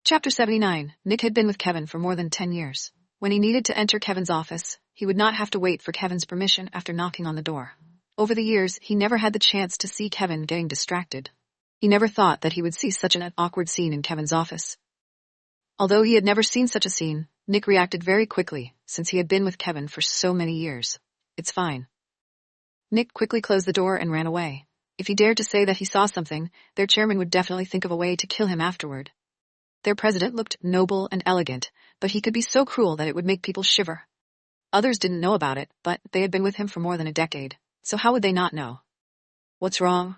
Chapter 79. Nick had been with Kevin for more than 10 years. When he needed to enter Kevin's office, he would not have to wait for Kevin's permission after knocking on the door. Over the years, he never had the chance to see Kevin getting distracted. He never thought that he would see such an awkward scene in Kevin's office. Although he had never seen such a scene, Nick reacted very quickly, since he had been with Kevin for so many years. It's fine. Nick quickly closed the door and ran away. If he dared to say that he saw something, their chairman would definitely think of a way to kill him afterward. Their president looked noble and elegant, but he could be so cruel that it would make people shiver. Others didn't know about it, but they had been with him for more than a decade, so how would they not know? "What's wrong?"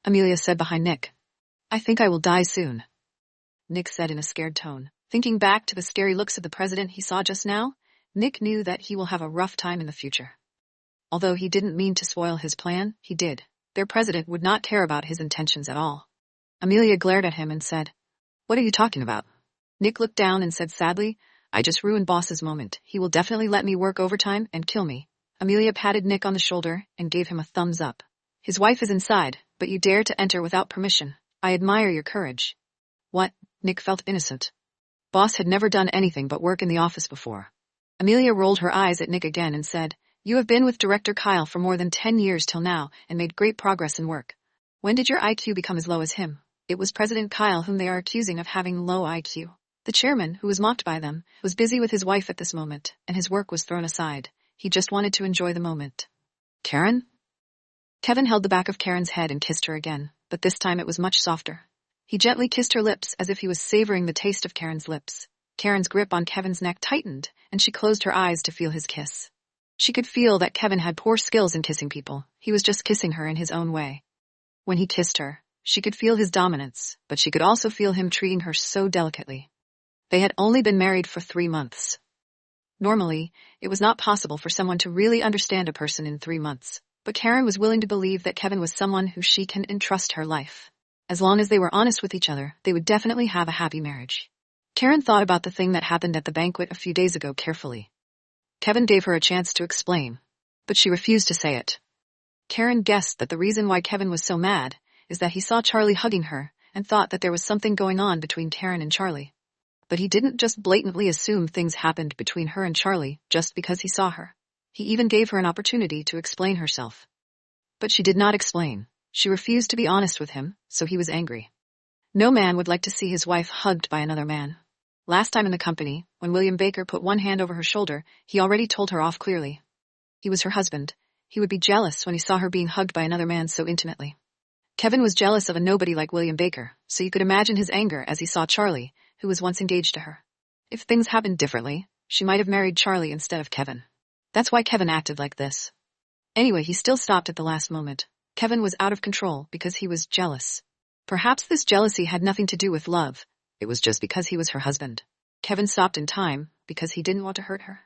Amelia said behind Nick. "I think I will die soon," Nick said in a scared tone. Thinking back to the scary looks of the president he saw just now, Nick knew that he will have a rough time in the future. Although he didn't mean to spoil his plan, he did. Their president would not care about his intentions at all. Amelia glared at him and said, "What are you talking about?" Nick looked down and said sadly, "I just ruined boss's moment. He will definitely let me work overtime and kill me." Amelia patted Nick on the shoulder and gave him a thumbs up. "His wife is inside, but you dare to enter without permission. I admire your courage." "What?" Nick felt innocent. Boss had never done anything but work in the office before. Amelia rolled her eyes at Nick again and said, "You have been with Director Kyle for more than 10 years till now and made great progress in work. When did your IQ become as low as him?" It was President Kyle whom they are accusing of having low IQ. The chairman, who was mocked by them, was busy with his wife at this moment, and his work was thrown aside. He just wanted to enjoy the moment. "Karen?" Kevin held the back of Karen's head and kissed her again, but this time it was much softer. He gently kissed her lips as if he was savoring the taste of Karen's lips. Karen's grip on Kevin's neck tightened, and she closed her eyes to feel his kiss. She could feel that Kevin had poor skills in kissing people. He was just kissing her in his own way. When he kissed her, she could feel his dominance, but she could also feel him treating her so delicately. They had only been married for 3 months. Normally, it was not possible for someone to really understand a person in 3 months, but Karen was willing to believe that Kevin was someone who she can entrust her life. As long as they were honest with each other, they would definitely have a happy marriage. Karen thought about the thing that happened at the banquet a few days ago carefully. Kevin gave her a chance to explain, but she refused to say it. Karen guessed that the reason why Kevin was so mad is that he saw Charlie hugging her and thought that there was something going on between Karen and Charlie. But he didn't just blatantly assume things happened between her and Charlie just because he saw her. He even gave her an opportunity to explain herself. But she did not explain. She refused to be honest with him, so he was angry. No man would like to see his wife hugged by another man. Last time in the company, when William Baker put one hand over her shoulder, he already told her off clearly. He was her husband. He would be jealous when he saw her being hugged by another man so intimately. Kevin was jealous of a nobody like William Baker, so you could imagine his anger as he saw Charlie, who was once engaged to her. If things happened differently, she might have married Charlie instead of Kevin. That's why Kevin acted like this. Anyway, he still stopped at the last moment. Kevin was out of control because he was jealous. Perhaps this jealousy had nothing to do with love. It was just because he was her husband. Kevin stopped in time because he didn't want to hurt her.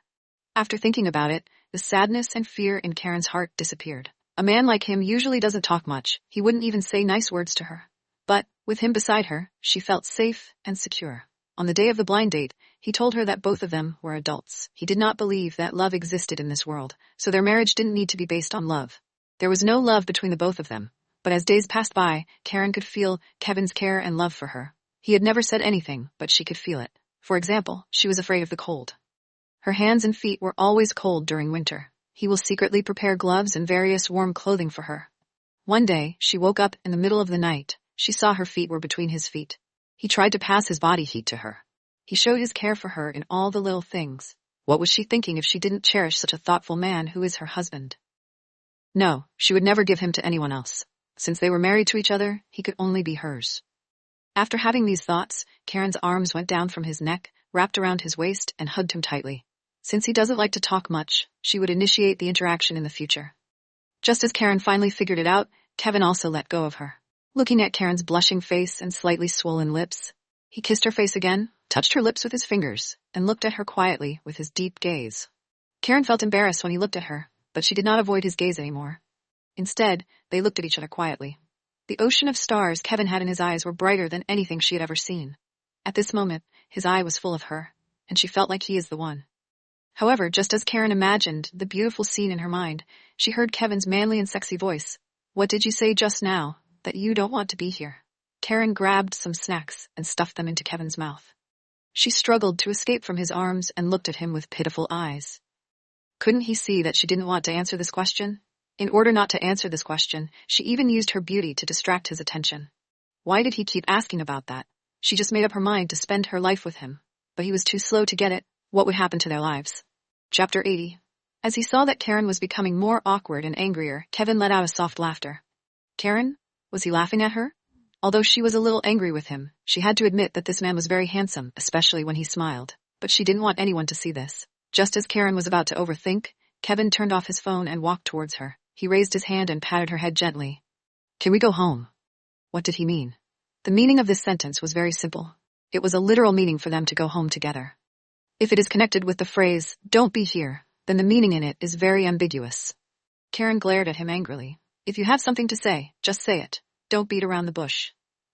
After thinking about it, the sadness and fear in Karen's heart disappeared. A man like him usually doesn't talk much. He wouldn't even say nice words to her. But, with him beside her, she felt safe and secure. On the day of the blind date, he told her that both of them were adults. He did not believe that love existed in this world, so their marriage didn't need to be based on love. There was no love between the both of them, but as days passed by, Karen could feel Kevin's care and love for her. He had never said anything, but she could feel it. For example, she was afraid of the cold. Her hands and feet were always cold during winter. He will secretly prepare gloves and various warm clothing for her. One day, she woke up in the middle of the night. She saw her feet were between his feet. He tried to pass his body heat to her. He showed his care for her in all the little things. What was she thinking if she didn't cherish such a thoughtful man who is her husband? No, she would never give him to anyone else. Since they were married to each other, he could only be hers. After having these thoughts, Karen's arms went down from his neck, wrapped around his waist, and hugged him tightly. Since he doesn't like to talk much, she would initiate the interaction in the future. Just as Karen finally figured it out, Kevin also let go of her. Looking at Karen's blushing face and slightly swollen lips, he kissed her face again, touched her lips with his fingers, and looked at her quietly with his deep gaze. Karen felt embarrassed when he looked at her, but she did not avoid his gaze anymore. Instead, they looked at each other quietly. The ocean of stars Kevin had in his eyes were brighter than anything she had ever seen. At this moment, his eye was full of her, and she felt like he is the one. However, just as Karen imagined the beautiful scene in her mind, she heard Kevin's manly and sexy voice. "What did you say just now? That you don't want to be here?" Karen grabbed some snacks and stuffed them into Kevin's mouth. She struggled to escape from his arms and looked at him with pitiful eyes. Couldn't he see that she didn't want to answer this question? In order not to answer this question, she even used her beauty to distract his attention. Why did he keep asking about that? She just made up her mind to spend her life with him. But he was too slow to get it. What would happen to their lives? Chapter 80. As he saw that Karen was becoming more awkward and angrier, Kevin let out a soft laughter. Karen? Was he laughing at her? Although she was a little angry with him, she had to admit that this man was very handsome, especially when he smiled. But she didn't want anyone to see this. Just as Karen was about to overthink, Kevin turned off his phone and walked towards her. He raised his hand and patted her head gently. Can we go home? What did he mean? The meaning of this sentence was very simple. It was a literal meaning for them to go home together. If it is connected with the phrase, don't be here, then the meaning in it is very ambiguous. Karen glared at him angrily. If you have something to say, just say it. Don't beat around the bush.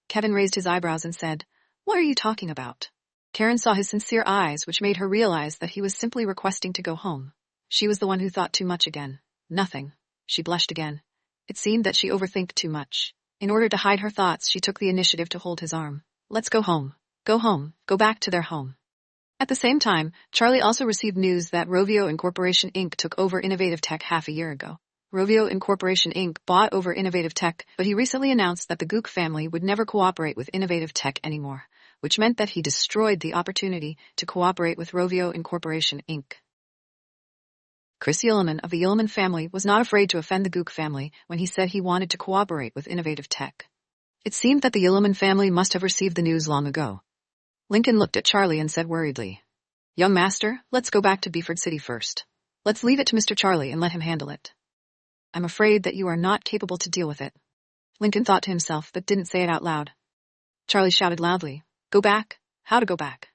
Kevin raised his eyebrows and said, What are you talking about? Karen saw his sincere eyes, which made her realize that he was simply requesting to go home. She was the one who thought too much again. Nothing. She blushed again. It seemed that she overthinked too much. In order to hide her thoughts, she took the initiative to hold his arm. Let's go home. Go home. Go back to their home. At the same time, Charlie also received news that Rovio Incorporation Inc. took over Innovative Tech half a year ago. Rovio Incorporation Inc. bought over Innovative Tech, but he recently announced that the Gook family would never cooperate with Innovative Tech anymore, which meant that he destroyed the opportunity to cooperate with Rovio Incorporation Inc. Chris Yilleman of the Yilleman family was not afraid to offend the Gook family when he said he wanted to cooperate with Innovative Tech. It seemed that the Yilleman family must have received the news long ago. Lincoln looked at Charlie and said worriedly, Young master, let's go back to Beaufort City first. Let's leave it to Mr. Charlie and let him handle it. I'm afraid that you are not capable to deal with it. Lincoln thought to himself but didn't say it out loud. Charlie shouted loudly, Go back? How to go back?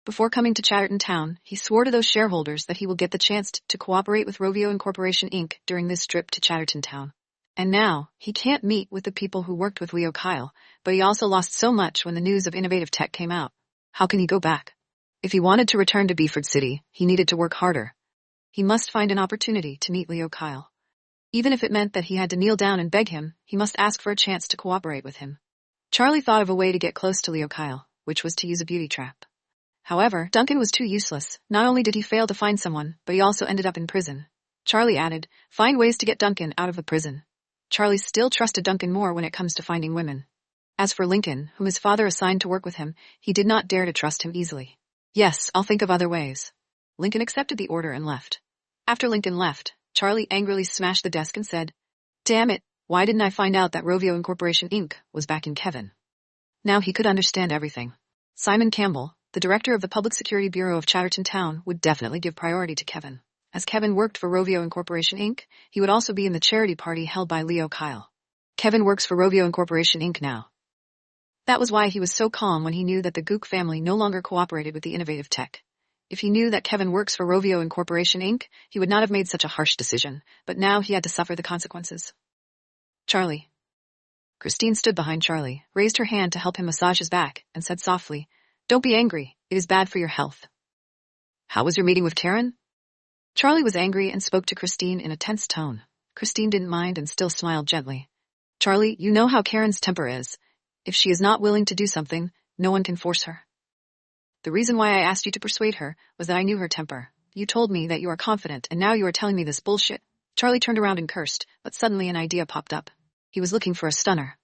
Before coming to Chatterton Town, he swore to those shareholders that he will get the chance to cooperate with Rovio Incorporation Inc. during this trip to Chatterton Town. And now, he can't meet with the people who worked with Leo Kyle, but he also lost so much when the news of Innovative Tech came out. How can he go back? If he wanted to return to Beaufort City, he needed to work harder. He must find an opportunity to meet Leo Kyle. Even if it meant that he had to kneel down and beg him, he must ask for a chance to cooperate with him. Charlie thought of a way to get close to Leo Kyle, which was to use a beauty trap. However, Duncan was too useless. Not only did he fail to find someone, but he also ended up in prison. Charlie added, Find ways to get Duncan out of the prison. Charlie still trusted Duncan more when it comes to finding women. As for Lincoln, whom his father assigned to work with him, he did not dare to trust him easily. Yes, I'll think of other ways. Lincoln accepted the order and left. After Lincoln left, Charlie angrily smashed the desk and said, Damn it, why didn't I find out that Rovio Incorporation Inc. was backing Kevin? Now he could understand everything. Simon Campbell, the director of the Public Security Bureau of Chatterton Town, would definitely give priority to Kevin. As Kevin worked for Rovio Incorporation Inc., he would also be in the charity party held by Leo Kyle. Kevin works for Rovio Incorporation Inc. now. That was why he was so calm when he knew that the Gook family no longer cooperated with the Innovative Tech. If he knew that Kevin works for Rovio Incorporation Inc., he would not have made such a harsh decision, but now he had to suffer the consequences. Charlie. Christine stood behind Charlie, raised her hand to help him massage his back, and said softly, Don't be angry, it is bad for your health. How was your meeting with Karen? Charlie was angry and spoke to Christine in a tense tone. Christine didn't mind and still smiled gently. Charlie, you know how Karen's temper is. If she is not willing to do something, no one can force her. The reason why I asked you to persuade her was that I knew her temper. You told me that you are confident, and now you are telling me this bullshit. Charlie turned around and cursed, but suddenly an idea popped up. He was looking for a stunner.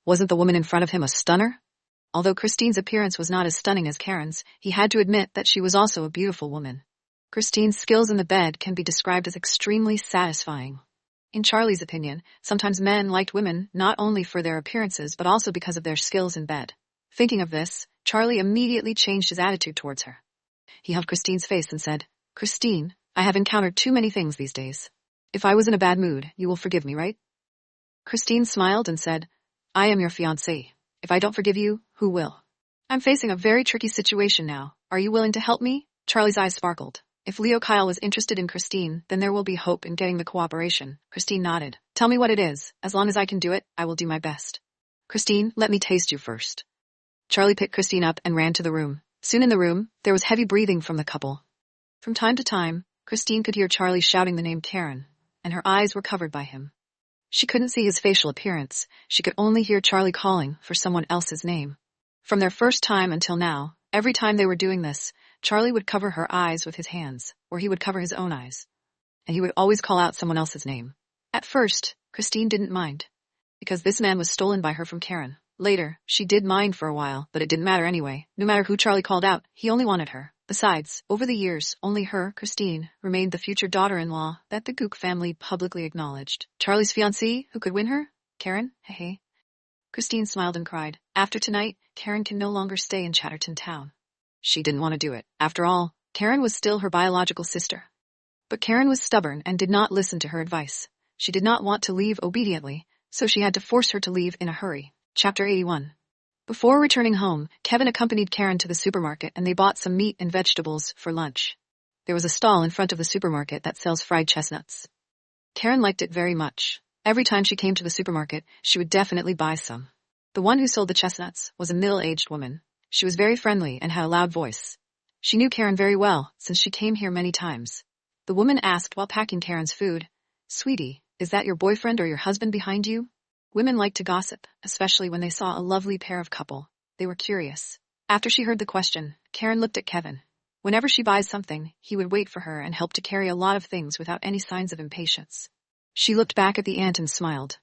Wasn't the woman in front of him a stunner? Although Christine's appearance was not as stunning as Karen's, he had to admit that she was also a beautiful woman. Christine's skills in the bed can be described as extremely satisfying. In Charlie's opinion, sometimes men liked women not only for their appearances but also because of their skills in bed. Thinking of this, Charlie immediately changed his attitude towards her. He held Christine's face and said, Christine, I have encountered too many things these days. If I was in a bad mood, you will forgive me, right? Christine smiled and said, I am your fiancé. If I don't forgive you, who will? I'm facing a very tricky situation now. Are you willing to help me? Charlie's eyes sparkled. If Leo Kyle was interested in Christine, then there will be hope in getting the cooperation. Christine nodded. Tell me what it is. As long as I can do it, I will do my best. Christine, let me taste you first. Charlie picked Christine up and ran to the room. Soon in the room, there was heavy breathing from the couple. From time to time, Christine could hear Charlie shouting the name Karen, and her eyes were covered by him. She couldn't see his facial appearance. She could only hear Charlie calling for someone else's name. From their first time until now, every time they were doing this, Charlie would cover her eyes with his hands, or he would cover his own eyes. And he would always call out someone else's name. At first, Christine didn't mind, because this man was stolen by her from Karen. Later, she did mind for a while, but it didn't matter anyway. No matter who Charlie called out, he only wanted her. Besides, over the years, only her, Christine, remained the future daughter-in-law that the Gook family publicly acknowledged. Charlie's fiancée, who could win her? Karen? Hey. Christine smiled and cried. After tonight, Karen can no longer stay in Chatterton Town. She didn't want to do it. After all, Karen was still her biological sister. But Karen was stubborn and did not listen to her advice. She did not want to leave obediently, so she had to force her to leave in a hurry. Chapter 81. Before returning home, Kevin accompanied Karen to the supermarket and they bought some meat and vegetables for lunch. There was a stall in front of the supermarket that sells fried chestnuts. Karen liked it very much. Every time she came to the supermarket, she would definitely buy some. The one who sold the chestnuts was a middle-aged woman. She was very friendly and had a loud voice. She knew Karen very well, since she came here many times. The woman asked while packing Karen's food, "Sweetie, is that your boyfriend or your husband behind you?" Women liked to gossip, especially when they saw a lovely pair of couple. They were curious. After she heard the question, Karen looked at Kevin. Whenever she buys something, he would wait for her and help to carry a lot of things without any signs of impatience. She looked back at the aunt and smiled.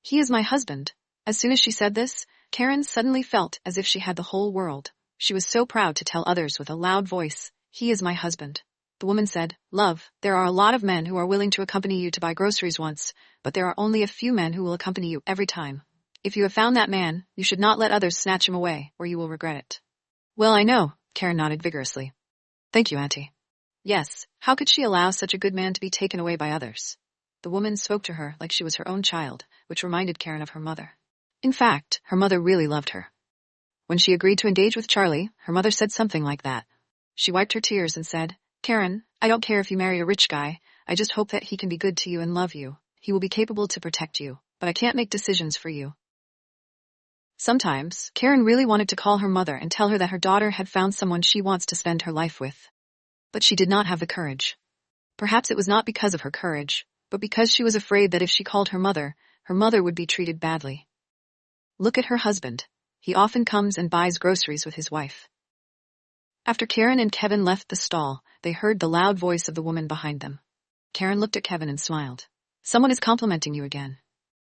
"He is my husband." As soon as she said this, Karen suddenly felt as if she had the whole world. She was so proud to tell others with a loud voice, "He is my husband." The woman said, "Love, there are a lot of men who are willing to accompany you to buy groceries once, but there are only a few men who will accompany you every time. If you have found that man, you should not let others snatch him away, or you will regret it." "Well, I know," Karen nodded vigorously. "Thank you, Auntie." Yes, how could she allow such a good man to be taken away by others? The woman spoke to her like she was her own child, which reminded Karen of her mother. In fact, her mother really loved her. When she agreed to engage with Charlie, her mother said something like that. She wiped her tears and said, "Karen, I don't care if you marry a rich guy, I just hope that he can be good to you and love you. He will be capable to protect you, but I can't make decisions for you." Sometimes, Karen really wanted to call her mother and tell her that her daughter had found someone she wants to spend her life with. But she did not have the courage. Perhaps it was not because of her courage, but because she was afraid that if she called her mother would be treated badly. Look at her husband. He often comes and buys groceries with his wife. After Karen and Kevin left the stall, they heard the loud voice of the woman behind them. Karen looked at Kevin and smiled. "Someone is complimenting you again."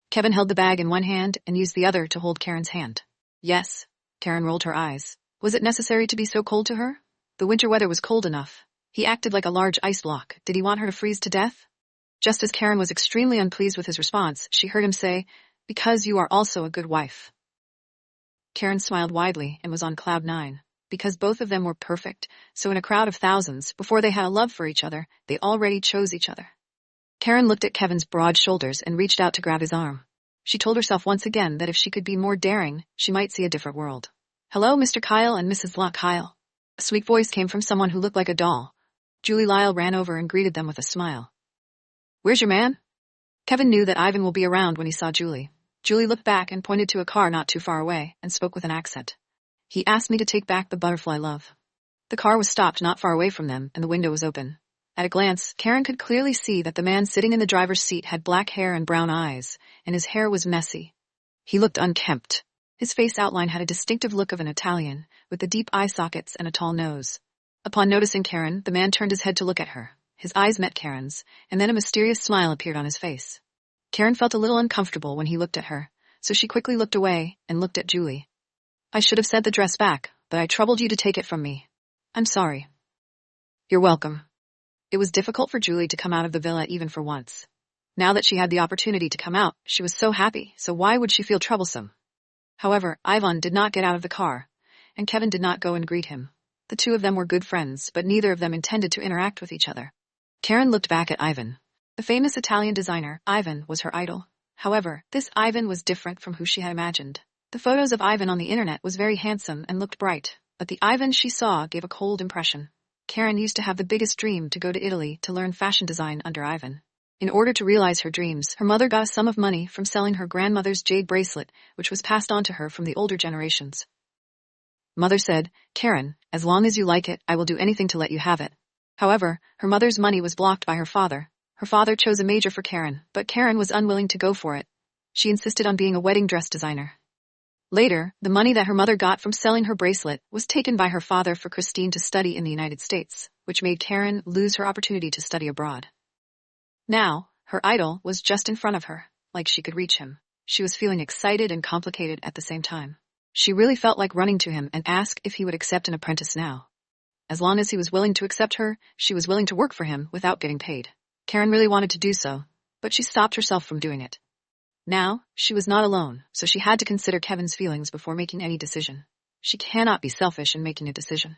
Kevin held the bag in one hand and used the other to hold Karen's hand. "Yes." Karen rolled her eyes. Was it necessary to be so cold to her? The winter weather was cold enough. He acted like a large ice block. Did he want her to freeze to death? Just as Karen was extremely unpleased with his response, she heard him say, "Because you are also a good wife." Karen smiled widely and was on cloud nine. Because both of them were perfect, so in a crowd of thousands, before they had a love for each other, they already chose each other. Karen looked at Kevin's broad shoulders and reached out to grab his arm. She told herself once again that if she could be more daring, she might see a different world. "Hello, Mr. Kyle and Mrs. Kyle." A sweet voice came from someone who looked like a doll. Julie Lyle ran over and greeted them with a smile. "Where's your man?" Kevin knew that Ivan will be around when he saw Julie. Julie looked back and pointed to a car not too far away and spoke with an accent. "He asked me to take back the butterfly, love." The car was stopped not far away from them and the window was open. At a glance, Karen could clearly see that the man sitting in the driver's seat had black hair and brown eyes, and his hair was messy. He looked unkempt. His face outline had a distinctive look of an Italian, with the deep eye sockets and a tall nose. Upon noticing Karen, the man turned his head to look at her. His eyes met Karen's, and then a mysterious smile appeared on his face. Karen felt a little uncomfortable when he looked at her, so she quickly looked away and looked at Julie. "I should have sent the dress back, but I troubled you to take it from me. I'm sorry." "You're welcome." It was difficult for Julie to come out of the villa even for once. Now that she had the opportunity to come out, she was so happy, so why would she feel troublesome? However, Ivan did not get out of the car, and Kevin did not go and greet him. The two of them were good friends, but neither of them intended to interact with each other. Karen looked back at Ivan. The famous Italian designer, Ivan, was her idol. However, this Ivan was different from who she had imagined. The photos of Ivan on the internet was very handsome and looked bright, but the Ivan she saw gave a cold impression. Karen used to have the biggest dream to go to Italy to learn fashion design under Ivan. In order to realize her dreams, her mother got a sum of money from selling her grandmother's jade bracelet, which was passed on to her from the older generations. Mother said, "Karen, as long as you like it, I will do anything to let you have it." However, her mother's money was blocked by her father. Her father chose a major for Karen, but Karen was unwilling to go for it. She insisted on being a wedding dress designer. Later, the money that her mother got from selling her bracelet was taken by her father for Christine to study in the United States, which made Karen lose her opportunity to study abroad. Now, her idol was just in front of her, like she could reach him. She was feeling excited and complicated at the same time. She really felt like running to him and ask if he would accept an apprentice now. As long as he was willing to accept her, she was willing to work for him without getting paid. Karen really wanted to do so, but she stopped herself from doing it. Now, she was not alone, so she had to consider Kevin's feelings before making any decision. She cannot be selfish in making a decision.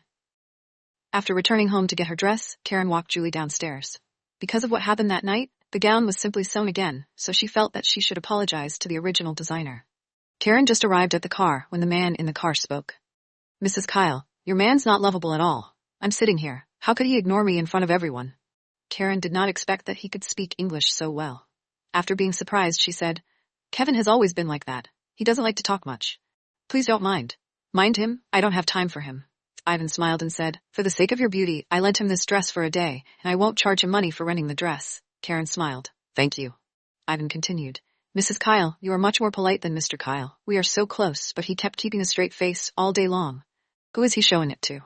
After returning home to get her dress, Karen walked Julie downstairs. Because of what happened that night, the gown was simply sewn again, so she felt that she should apologize to the original designer. Karen just arrived at the car when the man in the car spoke. "Mrs. Kyle, your man's not lovable at all. I'm sitting here. How could he ignore me in front of everyone?" Karen did not expect that he could speak English so well. After being surprised, she said, "Kevin has always been like that. He doesn't like to talk much. Please don't mind." "Mind him? I don't have time for him." Ivan smiled and said, "For the sake of your beauty, I lent him this dress for a day, and I won't charge him money for renting the dress." Karen smiled. "Thank you." Ivan continued, "Mrs. Kyle, you are much more polite than Mr. Kyle. We are so close, but he kept keeping a straight face all day long. Who is he showing it to?"